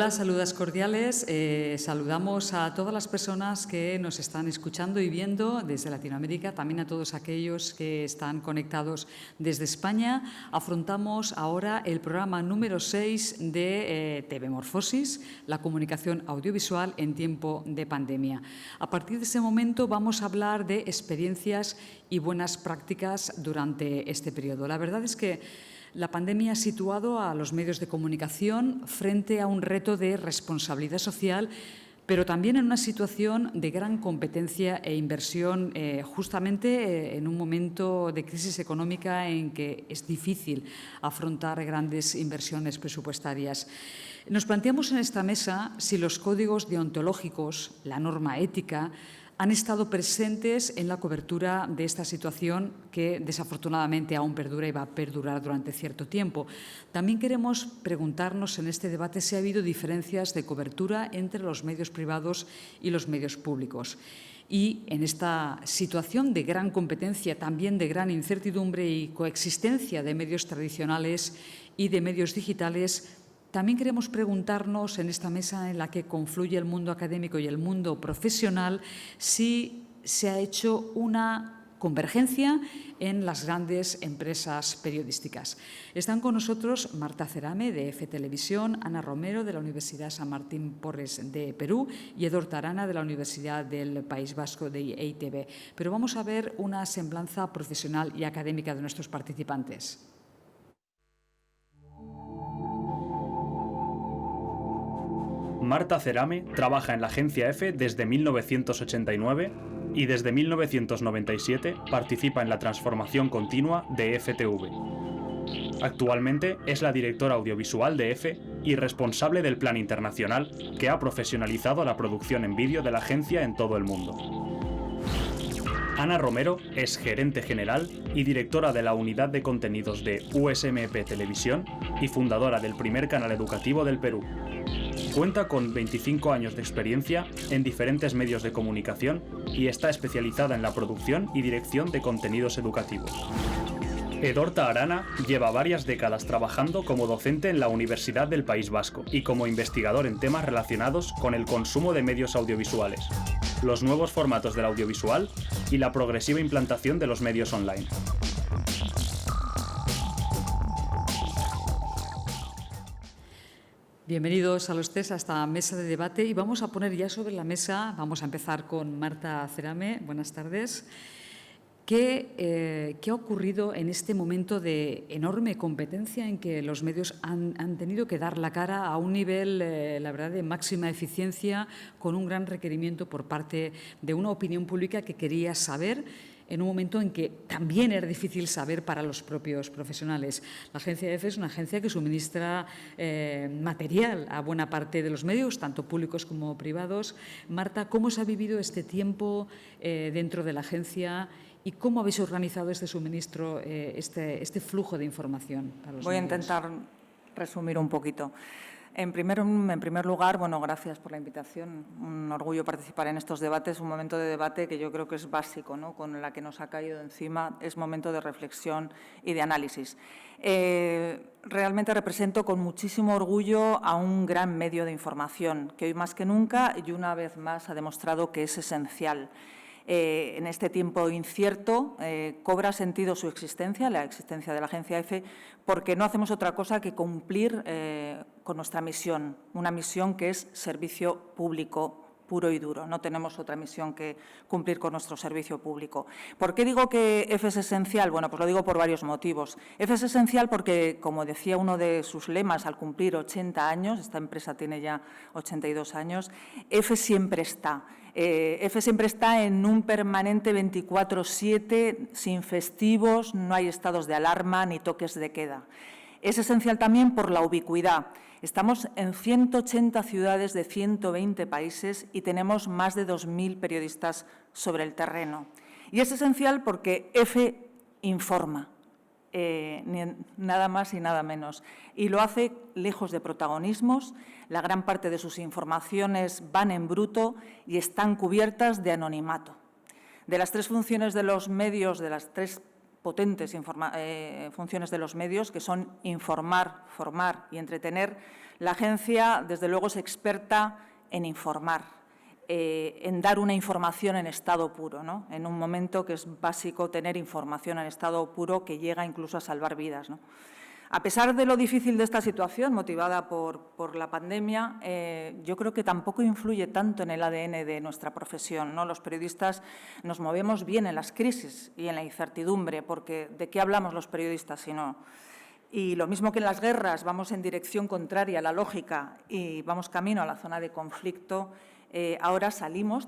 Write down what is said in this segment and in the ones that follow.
Hola, saludos cordiales. Saludamos a todas las personas que nos están escuchando y viendo desde Latinoamérica, también a todos aquellos que están conectados desde España. Afrontamos ahora el programa número 6 de TV Morfosis, la comunicación audiovisual en tiempo de pandemia. A partir de ese momento vamos a hablar de experiencias y buenas prácticas durante este periodo. La verdad es que la pandemia ha situado a los medios de comunicación frente a un reto de responsabilidad social, pero también en una situación de gran competencia e inversión, justamente en un momento de crisis económica en que es difícil afrontar grandes inversiones presupuestarias. Nos planteamos en esta mesa si los códigos deontológicos, la norma ética, han estado presentes en la cobertura de esta situación que desafortunadamente aún perdura y va a perdurar durante cierto tiempo. También queremos preguntarnos en este debate si ha habido diferencias de cobertura entre los medios privados y los medios públicos. Y en esta situación de gran competencia, también de gran incertidumbre y coexistencia de medios tradicionales y de medios digitales, también queremos preguntarnos en esta mesa en la que confluye el mundo académico y el mundo profesional si se ha hecho una convergencia en las grandes empresas periodísticas. Están con nosotros Marta Cerame, de EFE Televisión, Ana Romero, de la Universidad San Martín Porres de Perú, y Edorta Arana, de la Universidad del País Vasco de EITB. Pero vamos a ver una semblanza profesional y académica de nuestros participantes. Marta Cerame trabaja en la agencia EFE desde 1989 y desde 1997 participa en la transformación continua de EFE-TV. Actualmente es la directora audiovisual de EFE y responsable del plan internacional que ha profesionalizado la producción en vídeo de la agencia en todo el mundo. Ana Romero es gerente general y directora de la unidad de contenidos de USMP Televisión y fundadora del primer canal educativo del Perú. Cuenta con 25 años de experiencia en diferentes medios de comunicación y está especializada en la producción y dirección de contenidos educativos. Edorta Arana lleva varias décadas trabajando como docente en la Universidad del País Vasco y como investigador en temas relacionados con el consumo de medios audiovisuales, los nuevos formatos del audiovisual y la progresiva implantación de los medios online. Bienvenidos a los tres a esta mesa de debate y vamos a poner ya sobre la mesa, vamos a empezar con Marta Cerame. Buenas tardes. ¿Qué ha ocurrido en este momento de enorme competencia en que los medios han tenido que dar la cara a un nivel, la verdad, de máxima eficiencia, con un gran requerimiento por parte de una opinión pública que quería saber en un momento en que también era difícil saber para los propios profesionales? La agencia EFE es una agencia que suministra material a buena parte de los medios, tanto públicos como privados. Marta, ¿cómo se ha vivido este tiempo dentro de la agencia y cómo habéis organizado este suministro, este flujo de información para los medios? Voy a intentar resumir un poquito. En primer lugar, bueno, gracias por la invitación. Un orgullo participar en estos debates, un momento de debate que yo creo que es básico, ¿no? Con la que nos ha caído encima, es momento de reflexión y de análisis. Realmente represento con muchísimo orgullo a un gran medio de información que hoy más que nunca y una vez más ha demostrado que es esencial. En este tiempo incierto cobra sentido su existencia, la existencia de la agencia EFE, porque no hacemos otra cosa que cumplir con nuestra misión, una misión que es servicio público puro y duro. No tenemos otra misión que cumplir con nuestro servicio público. ¿Por qué digo que EFE es esencial? Bueno, pues lo digo por varios motivos. EFE es esencial porque, como decía uno de sus lemas al cumplir 80 años, esta empresa tiene ya 82 años, EFE siempre está. EFE siempre está en un permanente 24/7, sin festivos, no hay estados de alarma ni toques de queda. Es esencial también por la ubicuidad. Estamos en 180 ciudades de 120 países y tenemos más de 2.000 periodistas sobre el terreno. Y es esencial porque EFE informa, nada más y nada menos. Y lo hace lejos de protagonismos. La gran parte de sus informaciones van en bruto y están cubiertas de anonimato. De las tres funciones de los medios, de las tres potentes funciones de los medios, que son informar, formar y entretener, la agencia, desde luego, es experta en informar, en dar una información en estado puro, ¿no? En un momento que es básico tener información en estado puro que llega incluso a salvar vidas, ¿no? A pesar de lo difícil de esta situación, motivada por la pandemia, yo creo que tampoco influye tanto en el ADN de nuestra profesión, ¿no? Los periodistas nos movemos bien en las crisis y en la incertidumbre, porque ¿de qué hablamos los periodistas si no? Y lo mismo que en las guerras vamos en dirección contraria a la lógica y vamos camino a la zona de conflicto, ahora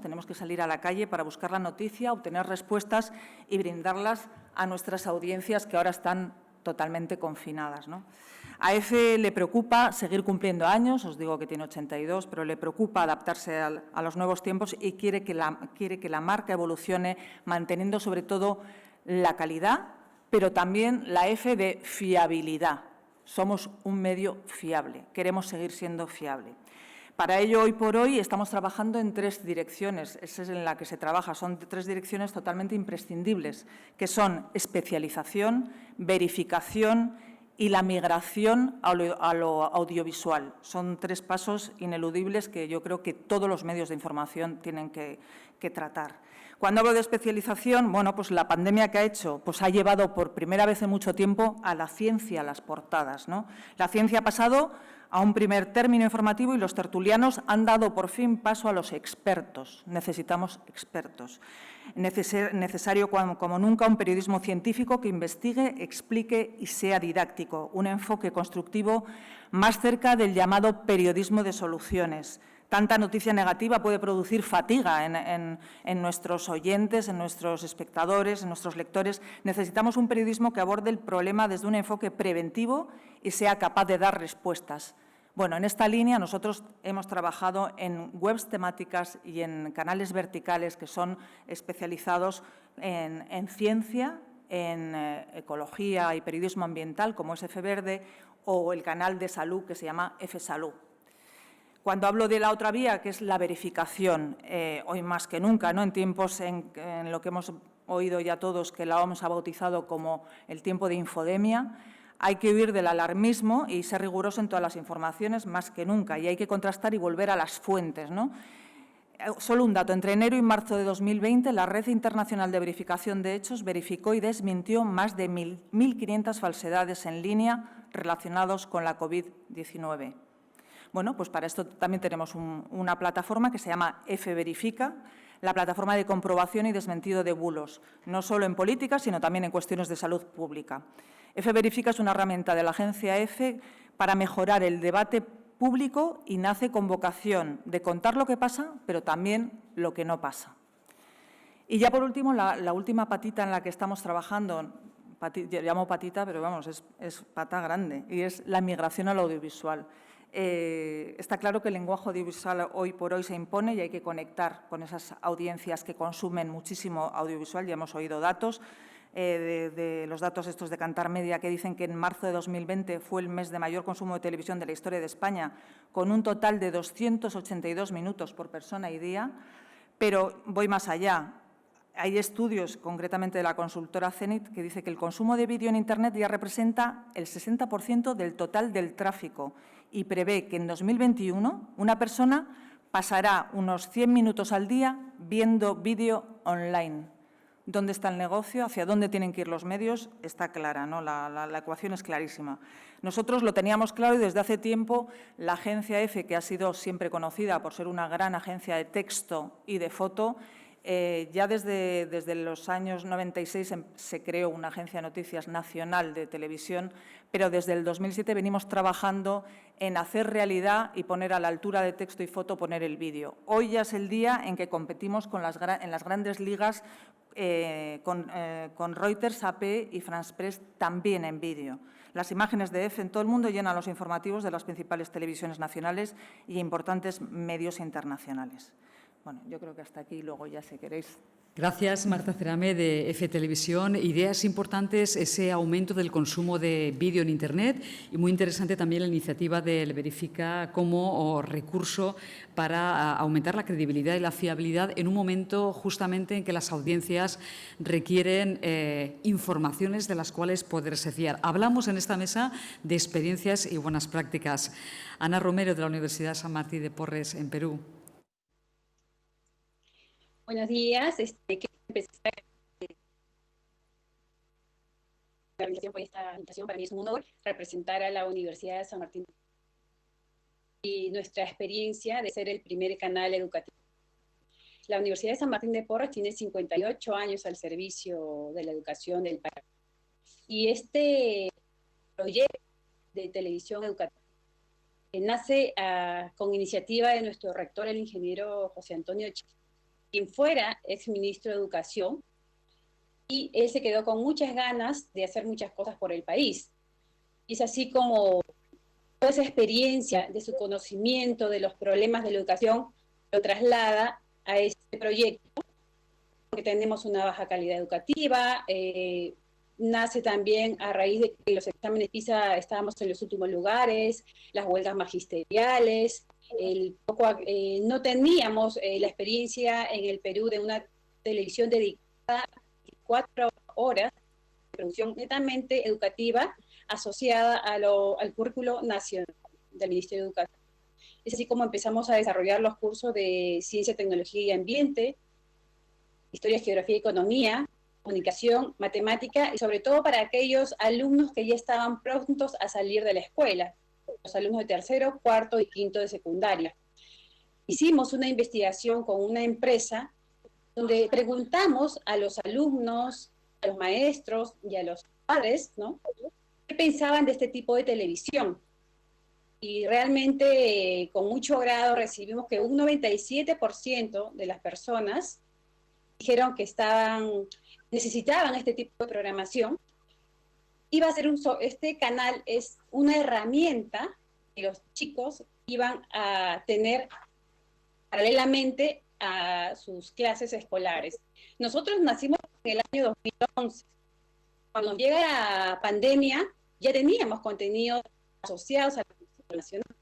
tenemos que salir a la calle para buscar la noticia, obtener respuestas y brindarlas a nuestras audiencias que ahora están totalmente confinadas, ¿no? A EFE le preocupa seguir cumpliendo años, os digo que tiene 82, pero le preocupa adaptarse a los nuevos tiempos y quiere que la marca evolucione, manteniendo sobre todo la calidad, pero también la F de fiabilidad. Somos un medio fiable, queremos seguir siendo fiable. Para ello, hoy por hoy, estamos trabajando en 3 direcciones. Esa es en la que se trabaja. Son 3 direcciones totalmente imprescindibles, que son especialización, verificación y la migración a lo audiovisual. Son 3 pasos ineludibles que yo creo que todos los medios de información tienen que tratar. Cuando hablo de especialización, bueno, pues la pandemia que ha hecho, pues ha llevado por primera vez en mucho tiempo a la ciencia a las portadas, ¿no? La ciencia ha pasado a un primer término informativo y los tertulianos han dado por fin paso a los expertos. Necesitamos expertos. Necesario como nunca un periodismo científico que investigue, explique y sea didáctico, un enfoque constructivo más cerca del llamado periodismo de soluciones. Tanta noticia negativa puede producir fatiga en nuestros oyentes, en nuestros espectadores, en nuestros lectores. Necesitamos un periodismo que aborde el problema desde un enfoque preventivo y sea capaz de dar respuestas. Bueno, en esta línea nosotros hemos trabajado en webs temáticas y en canales verticales que son especializados en ciencia, en ecología y periodismo ambiental, como es F Verde, o el canal de salud que se llama F Salud. Cuando hablo de la otra vía, que es la verificación, hoy más que nunca, ¿no? En tiempos en lo que hemos oído ya todos, que la OMS ha bautizado como el tiempo de infodemia, hay que huir del alarmismo y ser riguroso en todas las informaciones más que nunca, y hay que contrastar y volver a las fuentes, ¿no? Solo un dato, entre enero y marzo de 2020, la Red Internacional de Verificación de Hechos verificó y desmintió más de 1.500 falsedades en línea relacionadas con la COVID-19. Bueno, pues para esto también tenemos una plataforma que se llama F Verifica, la plataforma de comprobación y desmentido de bulos, no solo en política, sino también en cuestiones de salud pública. F Verifica es una herramienta de la agencia EFE para mejorar el debate público y nace con vocación de contar lo que pasa, pero también lo que no pasa. Y ya por último, la última patita en la que estamos trabajando, llamo patita, pero vamos, es pata grande, y es la migración al audiovisual. Está claro que el lenguaje audiovisual hoy por hoy se impone y hay que conectar con esas audiencias que consumen muchísimo audiovisual. Ya hemos oído datos, de los datos estos de Kantar Media, que dicen que en marzo de 2020 fue el mes de mayor consumo de televisión de la historia de España, con un total de 282 minutos por persona y día. Pero voy más allá. Hay estudios, concretamente de la consultora Zenit, que dice que el consumo de vídeo en Internet ya representa el 60% del total del tráfico y prevé que en 2021 una persona pasará unos 100 minutos al día viendo vídeo online. ¿Dónde está el negocio? ¿Hacia dónde tienen que ir los medios? Está clara, ¿no? La ecuación es clarísima. Nosotros lo teníamos claro y desde hace tiempo la agencia EFE, que ha sido siempre conocida por ser una gran agencia de texto y de foto, ya desde los años 96 se creó una agencia de noticias nacional de televisión, pero desde el 2007 venimos trabajando en hacer realidad y poner a la altura de texto y foto, poner el vídeo. Hoy ya es el día en que competimos en las grandes ligas con Reuters, AP y France Press también en vídeo. Las imágenes de EFE en todo el mundo llenan los informativos de las principales televisiones nacionales y importantes medios internacionales. Bueno, yo creo que hasta aquí, luego ya si queréis Gracias, Marta Cerame, de F Televisión. Ideas importantes, ese aumento del consumo de vídeo en Internet y muy interesante también la iniciativa del Verifica como recurso para aumentar la credibilidad y la fiabilidad en un momento justamente en que las audiencias requieren informaciones de las cuales poderse fiar. Hablamos en esta mesa de experiencias y buenas prácticas. Ana Romero, de la Universidad San Martín de Porres, en Perú. Buenos días. Quiero empezar la invitación por esta invitación. Para mí es un honor representar a la Universidad de San Martín y nuestra experiencia de ser el primer canal educativo. La Universidad de San Martín de Porres tiene 58 años al servicio de la educación del país. Y este proyecto de televisión educativa nace con iniciativa de nuestro rector, el ingeniero José Antonio Chávez, quien fuera exministro de Educación, y él se quedó con muchas ganas de hacer muchas cosas por el país. Y es así como toda esa experiencia de su conocimiento de los problemas de la educación lo traslada a este proyecto, porque tenemos una baja calidad educativa, nace también a raíz de que los exámenes PISA estábamos en los últimos lugares, las huelgas magisteriales, no teníamos la experiencia en el Perú de una televisión dedicada a 4 horas de producción netamente educativa asociada al currículo nacional del Ministerio de Educación. Es así como empezamos a desarrollar los cursos de Ciencia, Tecnología y Ambiente, Historia, Geografía y Economía, Comunicación, Matemática, y sobre todo para aquellos alumnos que ya estaban prontos a salir de la escuela, los alumnos de tercero, cuarto y quinto de secundaria. Hicimos una investigación con una empresa donde preguntamos a los alumnos, a los maestros y a los padres, ¿no?, qué pensaban de este tipo de televisión. Y realmente con mucho agrado recibimos que un 97% de las personas dijeron que necesitaban este tipo de programación. Iba a ser este canal es una herramienta que los chicos iban a tener paralelamente a sus clases escolares. Nosotros nacimos en el año 2011. Cuando llega la pandemia, ya teníamos contenidos asociados a la educación nacional.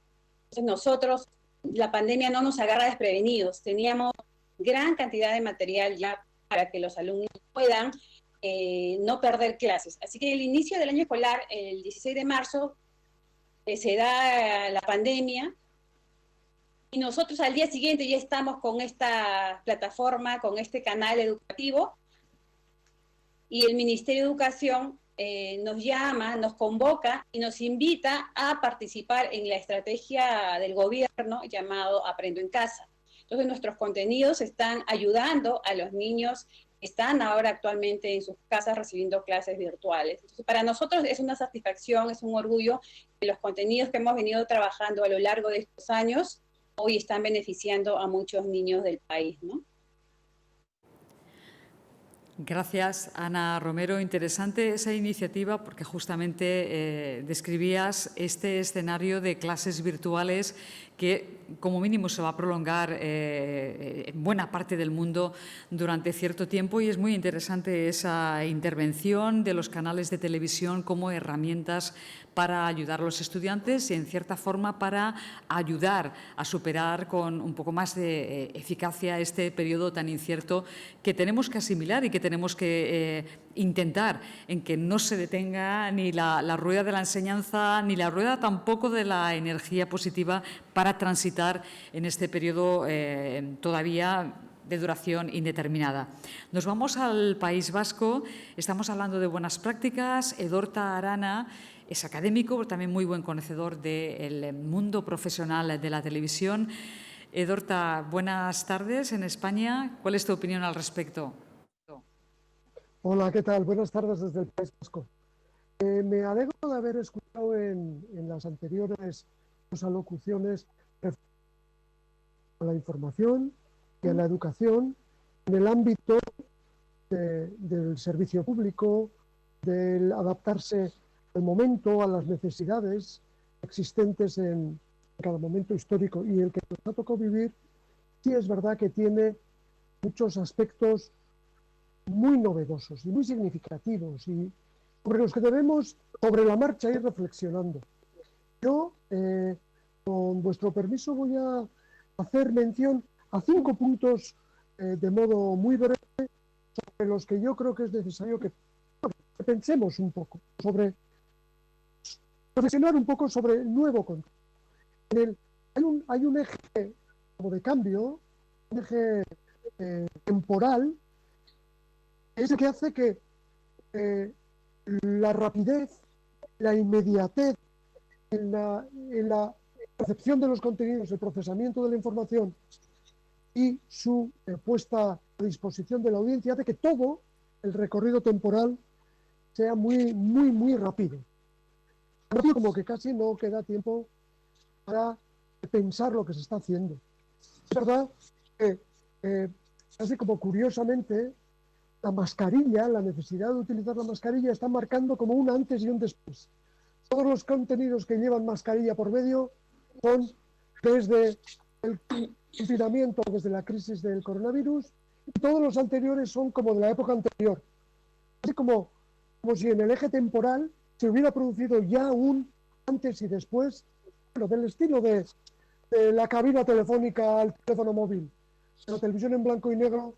Entonces nosotros, la pandemia no nos agarra desprevenidos. Teníamos gran cantidad de material ya para que los alumnos puedan no perder clases. Así que el inicio del año escolar, el 16 de marzo, se da la pandemia y nosotros al día siguiente ya estamos con esta plataforma, con este canal educativo, y el Ministerio de Educación nos llama, nos convoca y nos invita a participar en la estrategia del gobierno llamado Aprendo en Casa. Entonces nuestros contenidos están ayudando a los niños que están ahora actualmente en sus casas recibiendo clases virtuales. Entonces, para nosotros es una satisfacción, es un orgullo que los contenidos que hemos venido trabajando a lo largo de estos años hoy están beneficiando a muchos niños del país, ¿no? Gracias, Ana Romero. Interesante esa iniciativa porque justamente describías este escenario de clases virtuales que como mínimo se va a prolongar en buena parte del mundo durante cierto tiempo, y es muy interesante esa intervención de los canales de televisión como herramientas para ayudar a los estudiantes y, en cierta forma, para ayudar a superar con un poco más de eficacia este periodo tan incierto que tenemos que asimilar y que tenemos que intentar en que no se detenga ni la rueda de la enseñanza ni la rueda tampoco de la energía positiva para transitar en este periodo todavía de duración indeterminada. Nos vamos al País Vasco. Estamos hablando de buenas prácticas. Edorta Arana es académico, pero también muy buen conocedor del mundo profesional de la televisión. Edorta, buenas tardes en España. ¿Cuál es tu opinión al respecto? Hola, ¿qué tal? Buenas tardes desde el País Vasco. Me alegro de haber escuchado en las anteriores alocuciones a la información y a la educación en el ámbito del servicio público, del adaptarse al momento, a las necesidades existentes en cada momento histórico, y el que nos ha tocado vivir, sí es verdad que tiene muchos aspectos muy novedosos y muy significativos y sobre los que debemos sobre la marcha ir reflexionando. Yo, con vuestro permiso, voy a hacer mención a 5 puntos de modo muy breve sobre los que yo creo que es necesario que pensemos un poco, reflexionar un poco sobre el nuevo contexto. Hay un eje como de cambio, un eje temporal, es el que hace que la rapidez, la inmediatez en la percepción de los contenidos, el procesamiento de la información y su puesta a disposición de la audiencia hace que todo el recorrido temporal sea muy rápido. Como que casi no queda tiempo para pensar lo que se está haciendo. Es verdad que, casi como curiosamente, la mascarilla, la necesidad de utilizar la mascarilla está marcando como un antes y un después. Todos los contenidos que llevan mascarilla por medio son desde el confinamiento, desde la crisis del coronavirus, y todos los anteriores son como de la época anterior. Así como si en el eje temporal se hubiera producido ya un antes y después, bueno, del estilo de la cabina telefónica al teléfono móvil, de la televisión en blanco y negro,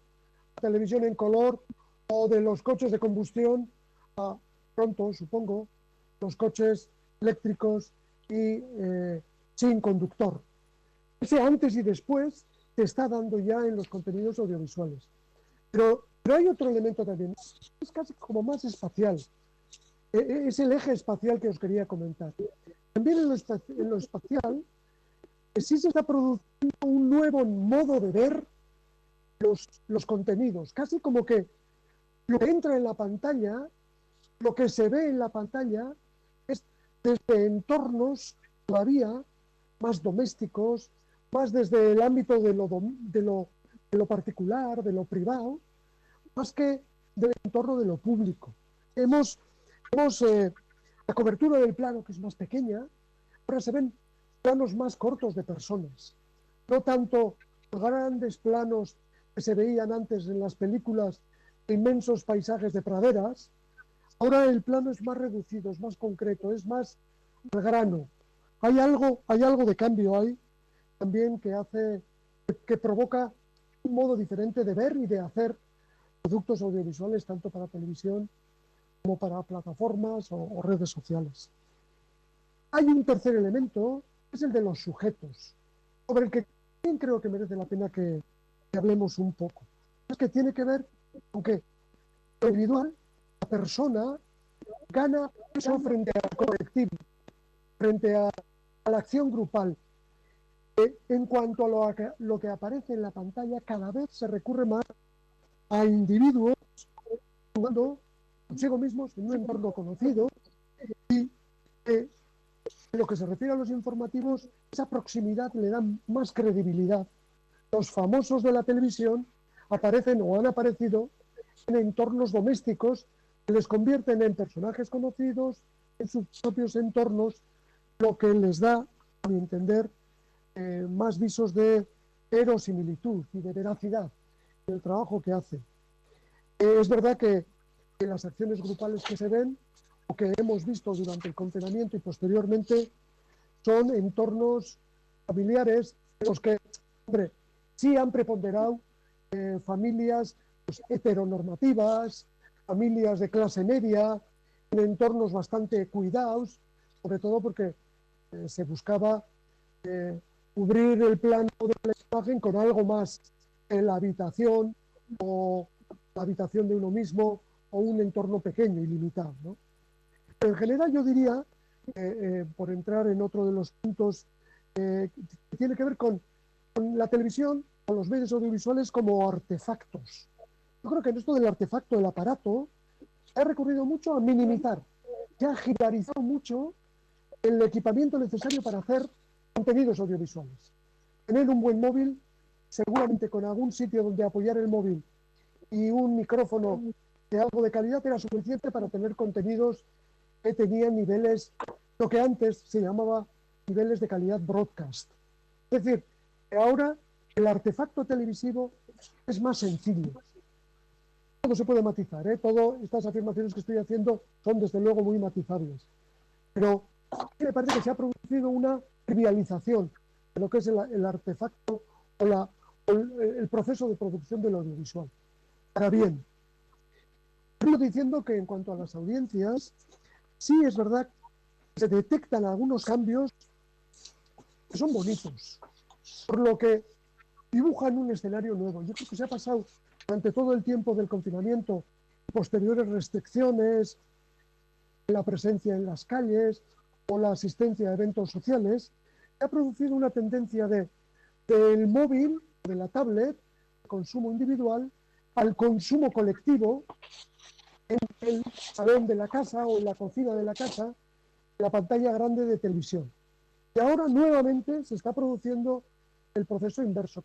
la televisión en color, o de los coches de combustión, a pronto, supongo, los coches eléctricos y sin conductor. Ese antes y después se está dando ya en los contenidos audiovisuales. Pero hay otro elemento también, es casi como más espacial. Es el eje espacial que os quería comentar. También en lo espacial, sí se está produciendo un nuevo modo de ver los contenidos, casi como que lo que entra en la pantalla, lo que se ve en la pantalla, es desde entornos todavía más domésticos, más desde el ámbito de lo particular, de lo privado, más que del entorno de lo público. Vemos la cobertura del plano, que es más pequeña, ahora se ven planos más cortos de personas, no tanto los grandes planos que se veían antes en las películas, inmensos paisajes de praderas. Ahora el plano es más reducido, es más concreto, es más al grano. Hay algo de cambio ahí también que provoca un modo diferente de ver y de hacer productos audiovisuales, tanto para televisión como para plataformas o redes sociales. Hay un tercer elemento, que es el de los sujetos, sobre el que también creo que merece la pena que hablemos un poco. Es que tiene que ver con que lo individual, la persona, gana eso frente al colectivo, frente a la acción grupal. En cuanto a lo que aparece en la pantalla, cada vez se recurre más a individuos jugando consigo mismos en un entorno conocido y en lo que se refiere a los informativos, esa proximidad le da más credibilidad. Los famosos de la televisión aparecen o han aparecido en entornos domésticos que les convierten en personajes conocidos en sus propios entornos, lo que les da, a mi entender, más visos de verosimilitud y de veracidad en el trabajo que hacen. Es verdad que las acciones grupales que se ven o que hemos visto durante el confinamiento y posteriormente son entornos familiares en los que, hombre, sí han preponderado familias pues, heteronormativas, familias de clase media, en entornos bastante cuidados, sobre todo porque se buscaba cubrir el plano de la imagen con algo más en la habitación o la habitación de uno mismo o un entorno pequeño y limitado, ¿no? Pero en general yo diría, por entrar en otro de los puntos que tiene que ver con la televisión, con los medios audiovisuales como artefactos. Yo creo que en esto del artefacto, el aparato, se ha recurrido mucho a minimizar, se ha gigarizado mucho el equipamiento necesario para hacer contenidos audiovisuales. Tener un buen móvil, seguramente con algún sitio donde apoyar el móvil y un micrófono de algo de calidad era suficiente para tener contenidos que tenían niveles, lo que antes se llamaba niveles de calidad broadcast. Es decir, ahora el artefacto televisivo es más sencillo. todo se puede matizar, todas estas afirmaciones que estoy haciendo son desde luego muy matizables. Pero me parece que se ha producido una trivialización de lo que es el artefacto o el proceso de producción del audiovisual. Ahora bien, estoy diciendo que en cuanto a las audiencias, sí es verdad que se detectan algunos cambios que son bonitos, por lo que dibujan un escenario nuevo. Yo creo que se ha pasado durante todo el tiempo del confinamiento, posteriores restricciones, la presencia en las calles o la asistencia a eventos sociales, se ha producido una tendencia del móvil, de la tablet, el consumo individual, al consumo colectivo en el salón de la casa o en la cocina de la casa, la pantalla grande de televisión. Y ahora nuevamente se está produciendo el proceso inverso.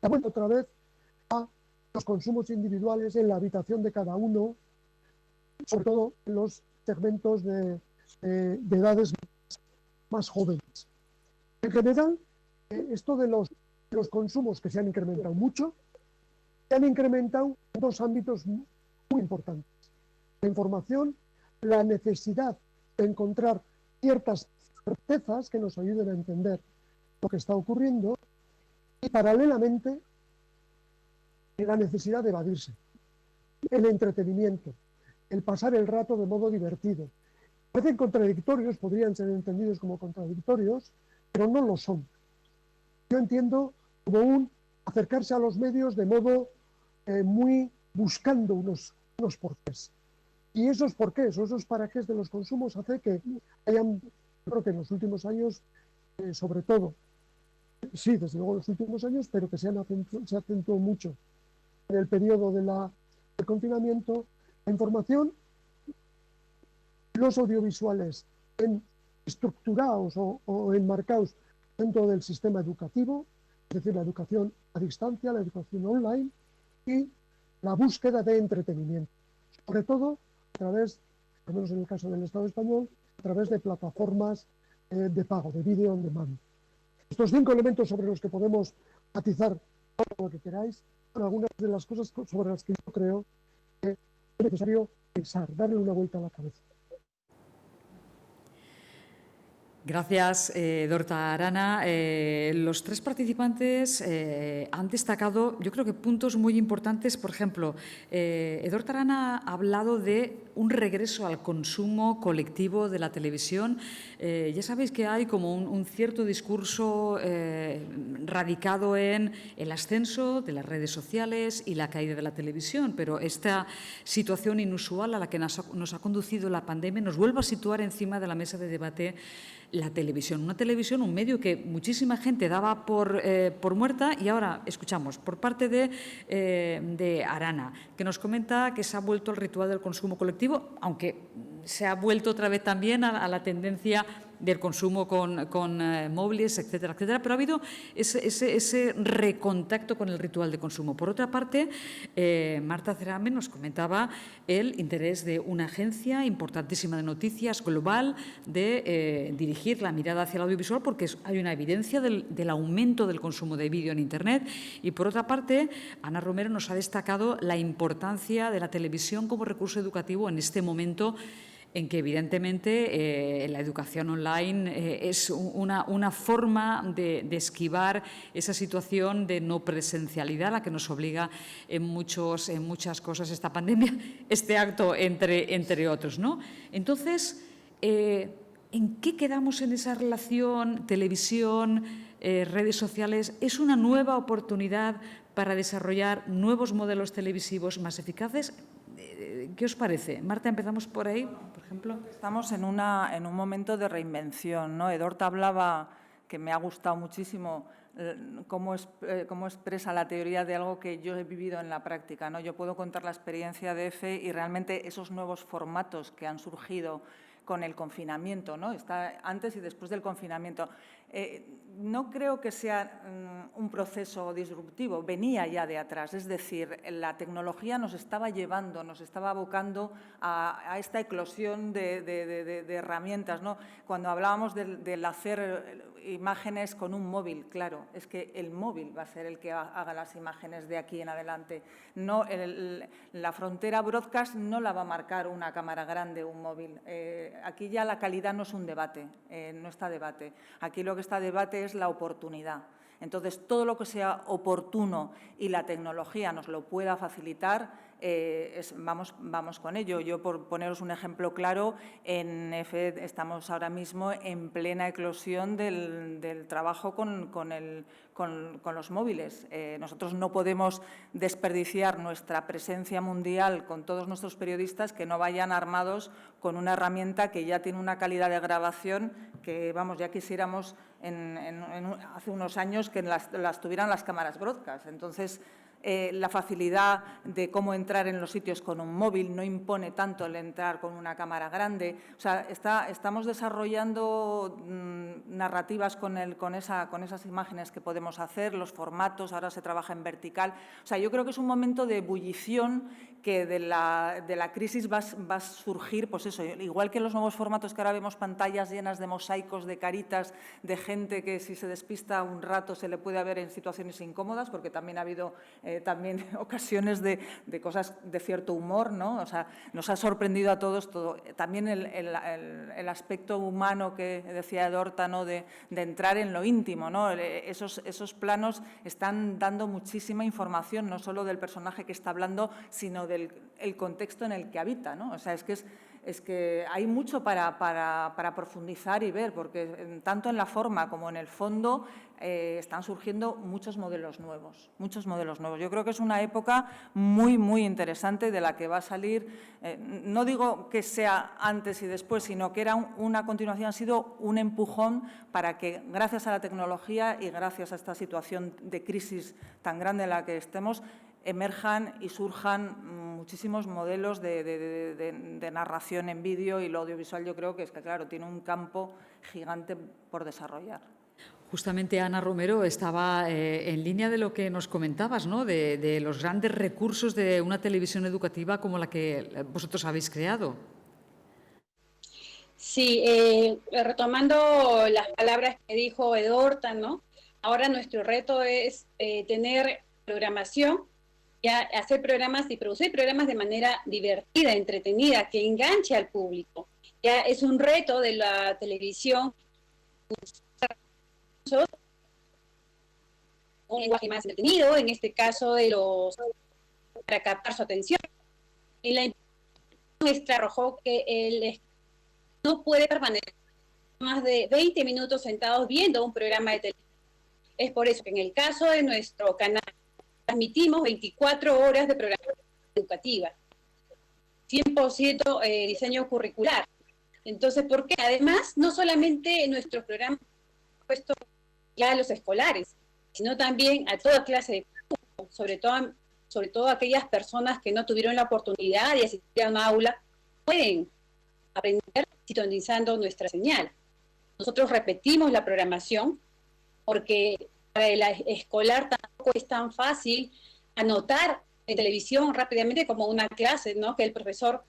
Ha vuelto otra vez a los consumos individuales en la habitación de cada uno, sobre todo en los segmentos de edades más jóvenes. En general, esto de los consumos que se han incrementado mucho, se han incrementado en dos ámbitos muy importantes. La información, la necesidad de encontrar ciertas certezas que nos ayuden a entender lo que está ocurriendo y paralelamente la necesidad de evadirse, el entretenimiento, el pasar el rato de modo divertido. Parecen contradictorios, podrían ser entendidos como contradictorios, pero no lo son. Yo entiendo como un acercarse a los medios de modo muy buscando unos porqués. Y esos porqués o esos paraqués de los consumos hace que hayan, creo que en los últimos años, sobre todo, sí, desde luego en los últimos años, pero que se acentuó mucho en el periodo del confinamiento, la información, los audiovisuales estructurados o enmarcados dentro del sistema educativo, es decir, la educación a distancia, la educación online y la búsqueda de entretenimiento, sobre todo a través, al menos en el caso del Estado español, a través de plataformas de pago, de video on demand. Estos 5 elementos sobre los que podemos matizar todo lo que queráis son algunas de las cosas sobre las que yo creo que es necesario pensar, darle una vuelta a la cabeza. Gracias, Dorta Arana. Los tres participantes han destacado, yo creo que puntos muy importantes. Por ejemplo, Dorta Arana ha hablado de un regreso al consumo colectivo de la televisión. Ya sabéis que hay como un cierto discurso radicado en el ascenso de las redes sociales y la caída de la televisión, pero esta situación inusual a la que nos ha conducido la pandemia nos vuelve a situar encima de la mesa de debate la televisión. Una televisión, un medio que muchísima gente daba por muerta, y ahora escuchamos por parte de Arana, que nos comenta que se ha vuelto al ritual del consumo colectivo, aunque se ha vuelto otra vez también a la tendencia del consumo con móviles, etcétera, etcétera, pero ha habido ese recontacto con el ritual de consumo. Por otra parte, Marta Cerame nos comentaba el interés de una agencia importantísima de noticias global de dirigir la mirada hacia el audiovisual, porque hay una evidencia del aumento del consumo de vídeo en Internet. Y por otra parte, Ana Romero nos ha destacado la importancia de la televisión como recurso educativo en este momento en que evidentemente la educación online es una forma de esquivar esa situación de no presencialidad a la que nos obliga en muchas cosas esta pandemia, este acto entre otros, ¿no? Entonces, ¿en qué quedamos en esa relación televisión, redes sociales? ¿Es una nueva oportunidad para desarrollar nuevos modelos televisivos más eficaces? ¿Qué os parece? Marta, empezamos por ahí, por ejemplo. Estamos en un momento de reinvención, ¿no? Edorta hablaba, que me ha gustado muchísimo, cómo expresa la teoría de algo que yo he vivido en la práctica, ¿no? Yo puedo contar la experiencia de EFE y realmente esos nuevos formatos que han surgido con el confinamiento, ¿no? Está antes y después del confinamiento. No creo que sea un proceso disruptivo, venía ya de atrás. Es decir, la tecnología nos estaba llevando, nos estaba abocando a esta eclosión de herramientas, ¿no? Cuando hablábamos del hacer imágenes con un móvil, claro, es que el móvil va a ser el que haga las imágenes de aquí en adelante. No, la frontera broadcast no la va a marcar una cámara grande o un móvil. Aquí ya la calidad no es un debate, no está debate. Aquí lo que está debate es la oportunidad. Entonces, todo lo que sea oportuno y la tecnología nos lo pueda facilitar, vamos con ello. Yo, por poneros un ejemplo claro, en EFE estamos ahora mismo en plena eclosión del trabajo con los móviles. Nosotros no podemos desperdiciar nuestra presencia mundial con todos nuestros periodistas que no vayan armados con una herramienta que ya tiene una calidad de grabación que, vamos, ya quisiéramos hace unos años que las tuvieran las cámaras broadcast. Entonces, la facilidad de cómo entrar en los sitios con un móvil no impone tanto el entrar con una cámara grande. O sea, estamos desarrollando narrativas con esas imágenes que podemos hacer, los formatos, ahora se trabaja en vertical. O sea, yo creo que es un momento de ebullición que de la crisis va a surgir, pues eso, igual que los nuevos formatos que ahora vemos pantallas llenas de mosaicos, de caritas, de gente que si se despista un rato se le puede ver en situaciones incómodas, porque también ha habido también ocasiones de cosas de cierto humor, ¿no? O sea, nos ha sorprendido a todos todo. También el aspecto humano que decía Edorta, ¿no? de entrar en lo íntimo, ¿no? Esos planos están dando muchísima información, no solo del personaje que está hablando, sino del contexto en el que habita, ¿no? O sea, es que hay mucho para profundizar y ver, porque tanto en la forma como en el fondo están surgiendo muchos modelos nuevos, muchos modelos nuevos. Yo creo que es una época muy, muy interesante de la que va a salir, no digo que sea antes y después, sino que era una continuación, ha sido un empujón para que, gracias a la tecnología y gracias a esta situación de crisis tan grande en la que estemos, emerjan y surjan muchísimos modelos de narración en vídeo, y lo audiovisual yo creo que es que, claro, tiene un campo gigante por desarrollar. Justamente Ana Romero estaba en línea de lo que nos comentabas, ¿no? De los grandes recursos de una televisión educativa como la que vosotros habéis creado. Sí, retomando las palabras que dijo Edorta, ¿no? Ahora nuestro reto es tener programación, ya hacer programas y producir programas de manera divertida, entretenida, que enganche al público. Ya es un reto de la televisión, un lenguaje más entretenido, en este caso para captar su atención. Y la investigación arrojó que él no puede permanecer más de 20 minutos sentados viendo un programa de televisión. Es por eso que en el caso de nuestro canal transmitimos 24 horas de programación educativa, 100% diseño curricular. Entonces, ¿por qué? Además, no solamente nuestros programas puestos ya a los escolares, sino también a toda clase de público, sobre todo aquellas personas que no tuvieron la oportunidad de asistir a un aula, pueden aprender sintonizando nuestra señal. Nosotros repetimos la programación porque para el escolar tampoco es tan fácil anotar en televisión rápidamente como una clase, ¿no? Que el profesor,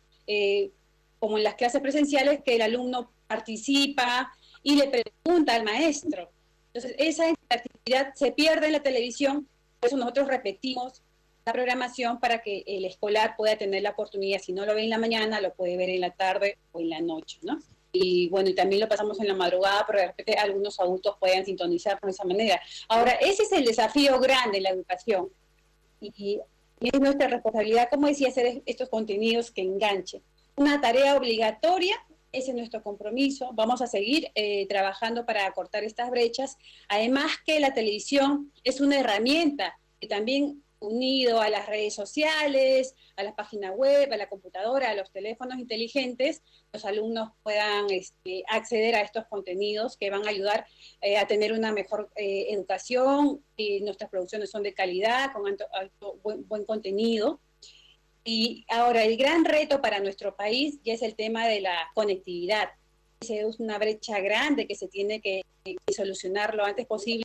como en las clases presenciales, que el alumno participa y le pregunta al maestro. Entonces, esa actividad se pierde en la televisión, por eso nosotros repetimos la programación para que el escolar pueda tener la oportunidad, si no lo ve en la mañana, lo puede ver en la tarde o en la noche, ¿no? Y bueno, y también lo pasamos en la madrugada, pero de repente algunos adultos puedan sintonizar de esa manera. Ahora, ese es el desafío grande en la educación. Y es nuestra responsabilidad, como decía, hacer estos contenidos que enganchen. Una tarea obligatoria, ese es nuestro compromiso. Vamos a seguir trabajando para acortar estas brechas. Además que la televisión es una herramienta que también, unido a las redes sociales, a las páginas web, a la computadora, a los teléfonos inteligentes, los alumnos puedan acceder a estos contenidos que van a ayudar a tener una mejor educación. Nuestras producciones son de calidad, con buen contenido. Y ahora el gran reto para nuestro país ya es el tema de la conectividad. es una brecha grande que se tiene que solucionar lo antes posible,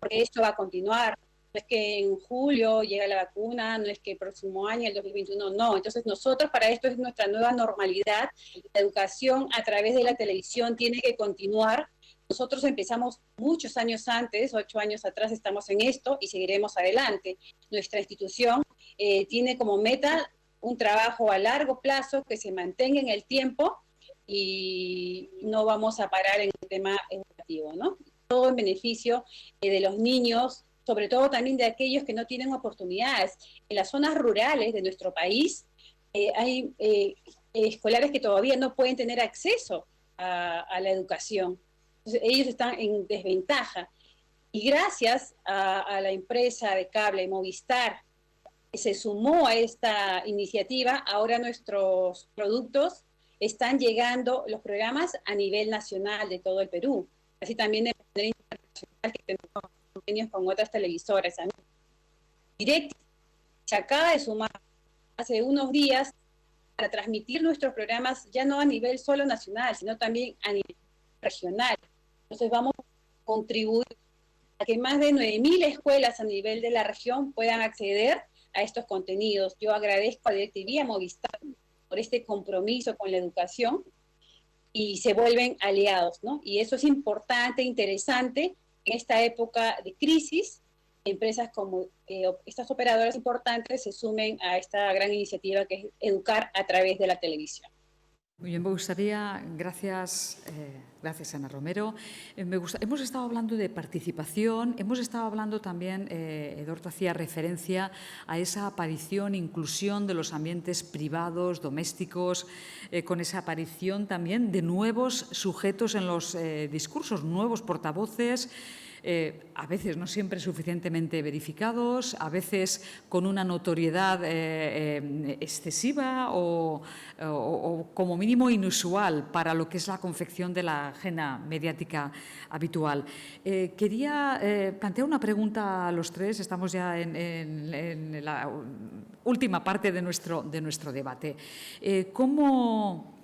porque esto va a continuar. No es que en julio llega la vacuna, no es que el próximo año, el 2021, no. Entonces nosotros, para esto es nuestra nueva normalidad. La educación a través de la televisión tiene que continuar. Nosotros empezamos muchos años antes, 8 años atrás estamos en esto y seguiremos adelante. Nuestra institución tiene como meta un trabajo a largo plazo que se mantenga en el tiempo y no vamos a parar en el tema educativo, ¿no? Todo en beneficio de los niños, sobre todo también de aquellos que no tienen oportunidades. En las zonas rurales de nuestro país hay escolares que todavía no pueden tener acceso a la educación. Entonces, ellos están en desventaja. Y gracias a la empresa de cable Movistar, que se sumó a esta iniciativa, ahora nuestros productos están llegando, los programas, a nivel nacional de todo el Perú. Así también de manera internacional, que tenemos convenios con otras televisoras. Direct se acaba de sumar hace unos días para transmitir nuestros programas ya no a nivel solo nacional, sino también a nivel regional. Entonces vamos a contribuir a que más de 9.000 escuelas a nivel de la región puedan acceder a estos contenidos. Yo agradezco a DirecTV y a Movistar por este compromiso con la educación y se vuelven aliados, ¿no? Y eso es importante, interesante en esta época de crisis. Empresas como estas operadoras importantes se sumen a esta gran iniciativa que es educar a través de la televisión. Muy bien, me gustaría, gracias Ana Romero. Hemos estado hablando de participación, hemos estado hablando también, Eduardo hacía referencia a esa aparición, inclusión de los ambientes privados, domésticos, con esa aparición también de nuevos sujetos en los discursos, nuevos portavoces, a veces no siempre suficientemente verificados, a veces con una notoriedad excesiva o como mínimo inusual para lo que es la confección de la agenda mediática habitual. Quería plantear una pregunta a los tres, estamos ya en la última parte de nuestro debate. ¿Cómo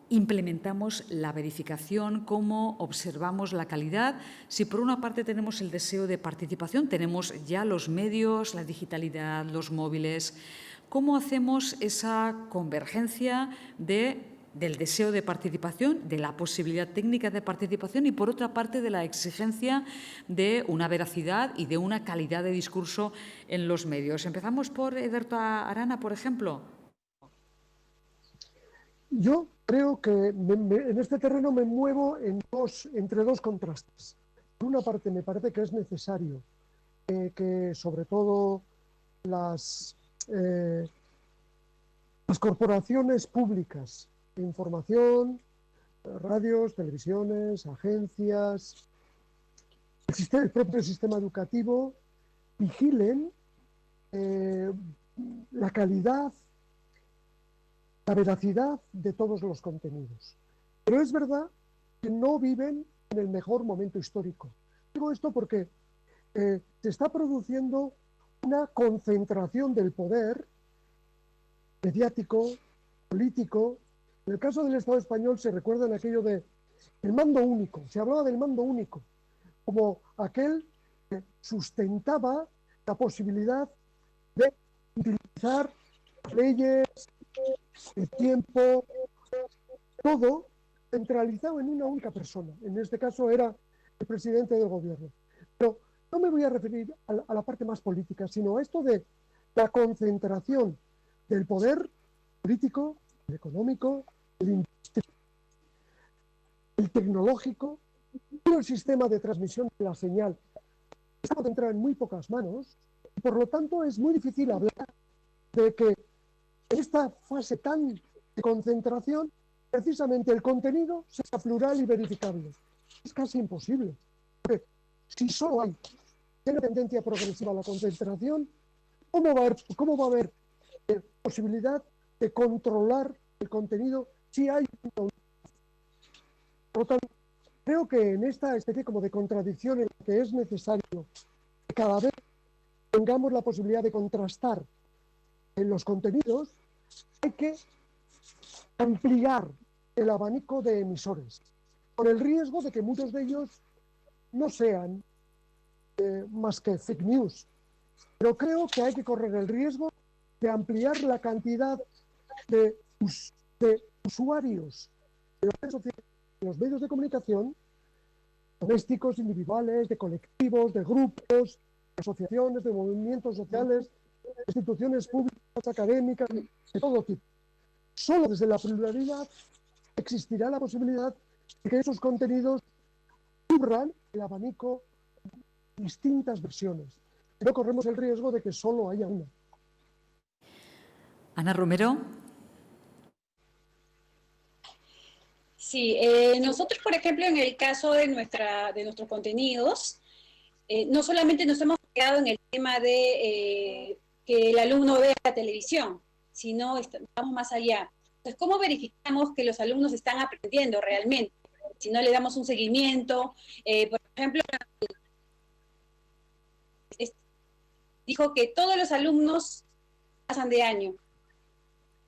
implementamos la verificación, cómo observamos la calidad? Si por una parte tenemos el deseo de participación, tenemos ya los medios, la digitalidad, los móviles, ¿cómo hacemos esa convergencia del deseo de participación, de la posibilidad técnica de participación y, por otra parte, de la exigencia de una veracidad y de una calidad de discurso en los medios? Empezamos por Ederto Arana, por ejemplo. Yo creo que en este terreno me muevo entre dos contrastes. Por una parte, me parece que es necesario que sobre todo las corporaciones públicas de información, radios, televisiones, agencias, el propio sistema educativo, vigilen la calidad, la veracidad de todos los contenidos. Pero es verdad que no viven en el mejor momento histórico. Digo esto porque se está produciendo una concentración del poder mediático, político. En el caso del Estado español se recuerda en aquello del mando único. Se hablaba del mando único como aquel que sustentaba la posibilidad de utilizar leyes, el tiempo, todo centralizado en una única persona. En este caso era el presidente del gobierno. Pero no me voy a referir a la parte más política, sino a esto de la concentración del poder político, el económico, el industrial, el tecnológico, y el sistema de transmisión de la señal. Está concentrado en muy pocas manos y por lo tanto es muy difícil hablar de que en esta fase tan de concentración, precisamente el contenido sea plural y verificable. Es casi imposible. Porque si solo hay una tendencia progresiva a la concentración, ¿cómo va a haber posibilidad de controlar el contenido si hay una? Por lo tanto, creo que en esta especie como de contradicción en la que es necesario que cada vez tengamos la posibilidad de contrastar en los contenidos, hay que ampliar el abanico de emisores, con el riesgo de que muchos de ellos no sean más que fake news. Pero creo que hay que correr el riesgo de ampliar la cantidad de usuarios de las redes sociales, de los medios de comunicación, domésticos, individuales, de colectivos, de grupos, de asociaciones, de movimientos sociales, de instituciones públicas, académicas, de todo tipo. Solo desde la pluralidad existirá la posibilidad de que esos contenidos cubran el abanico de distintas versiones. No corremos el riesgo de que solo haya una. Ana Romero. Sí, nosotros, por ejemplo, en el caso de nuestros contenidos, no solamente nos hemos quedado en el tema de que el alumno vea la televisión, sino vamos más allá. Entonces, ¿cómo verificamos que los alumnos están aprendiendo realmente? Si no le damos un seguimiento, por ejemplo, dijo que todos los alumnos pasan de año.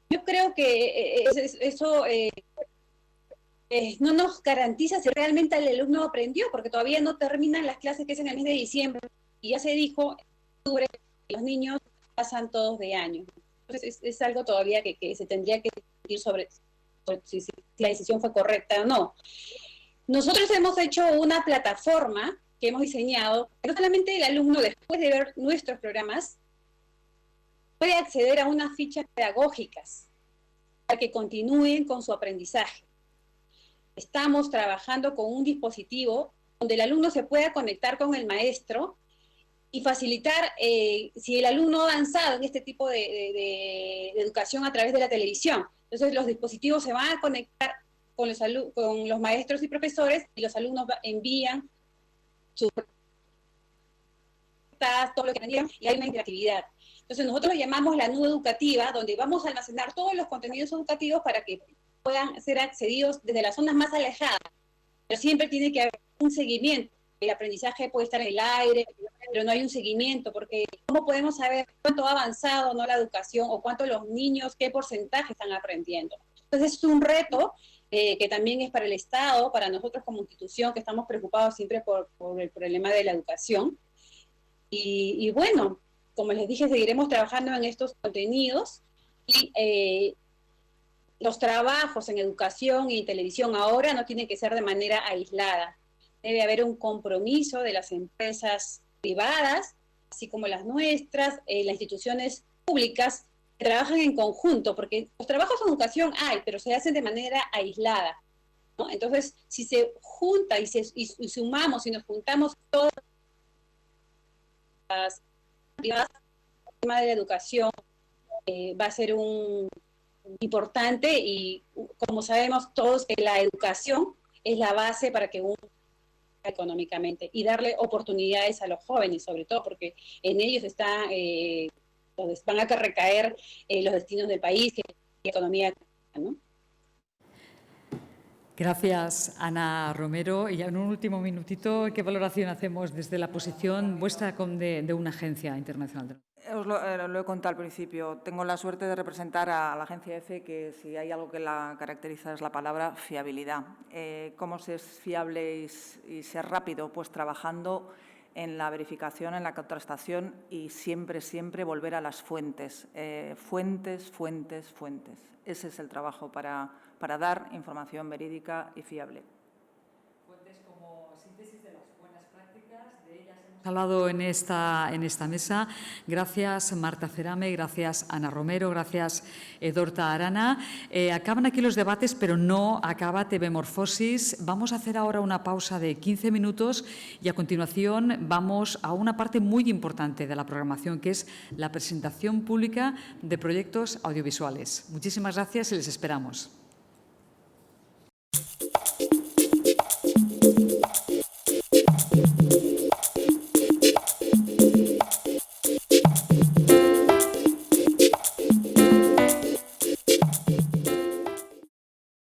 Yo creo que eso no nos garantiza si realmente el alumno aprendió, porque todavía no terminan las clases que es en el mes de diciembre, y ya se dijo en octubre que los niños pasan todos de año. Entonces es algo todavía que se tendría que discutir sobre si la decisión fue correcta o no. Nosotros hemos hecho una plataforma que hemos diseñado, que no solamente el alumno, después de ver nuestros programas, puede acceder a unas fichas pedagógicas para que continúen con su aprendizaje. Estamos trabajando con un dispositivo donde el alumno se pueda conectar con el maestro y facilitar, si el alumno ha avanzado en este tipo de educación a través de la televisión. Entonces los dispositivos se van a conectar con los maestros y profesores, y los alumnos envían todo lo que aprendieron, y hay una interactividad. Entonces nosotros lo llamamos la nube educativa, donde vamos a almacenar todos los contenidos educativos para que puedan ser accedidos desde las zonas más alejadas. Pero siempre tiene que haber un seguimiento. El aprendizaje puede estar en el aire, pero no hay un seguimiento, porque ¿cómo podemos saber cuánto ha avanzado no la educación, o cuánto los niños, qué porcentaje están aprendiendo? Entonces es un reto que también es para el Estado, para nosotros como institución, que estamos preocupados siempre por el problema de la educación. Y bueno, como les dije, seguiremos trabajando en estos contenidos, y los trabajos en educación y televisión ahora no tienen que ser de manera aislada. Debe haber un compromiso de las empresas privadas, así como las nuestras, las instituciones públicas, que trabajan en conjunto, porque los trabajos en educación hay, pero se hacen de manera aislada, ¿no? Entonces, si se junta y sumamos y nos juntamos todas las privadas, el tema de la educación va a ser importante, y como sabemos todos que la educación es la base para que uno económicamente, y darle oportunidades a los jóvenes, sobre todo porque en ellos está van a recaer los destinos del país, que es la economía, ¿no? Gracias, Ana Romero. Y en un último minutito, ¿qué valoración hacemos desde la posición vuestra de una agencia internacional? Os lo he contado al principio. Tengo la suerte de representar a la agencia EFE, que si hay algo que la caracteriza es la palabra fiabilidad. ¿Cómo se es fiable y ser rápido? Pues trabajando en la verificación, en la contrastación, y siempre, siempre volver a las fuentes. Fuentes. Ese es el trabajo para dar información verídica y fiable. Fuentes como síntesis de las buenas prácticas, de ellas hemos hablado en esta mesa. Gracias, Marta Cerame, gracias, Ana Romero, gracias, Edorta Arana. Acaban aquí los debates, pero no acaba TV Morfosis. Vamos a hacer ahora una pausa de 15 minutos y a continuación vamos a una parte muy importante de la programación, que es la presentación pública de proyectos audiovisuales. Muchísimas gracias y les esperamos.